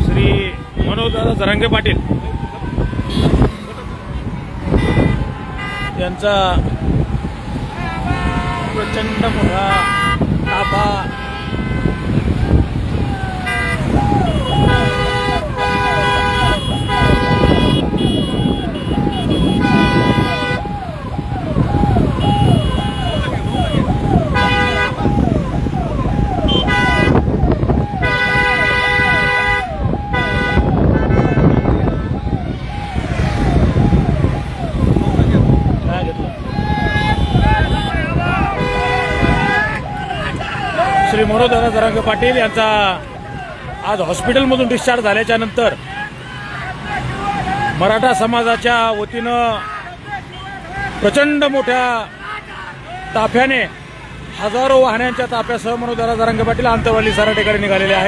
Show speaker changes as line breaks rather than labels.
श्री मनोजदादा जरांगे पाटील यांचा प्रचंड मोठा ताफा श्री मनोजदादा जरांगे पाटील यांचा आज हॉस्पिटलमधून डिस्चार्ज झाल्याच्या नंतर मराठा समाजाच्या वतीनं प्रचंड मोठ्या ताफ्याने हजारो वाहनांच्या ताफ्यासह मनोजदादा जरांगे पाटील अंतरवाली सराटीकडे निघालेले आहेत।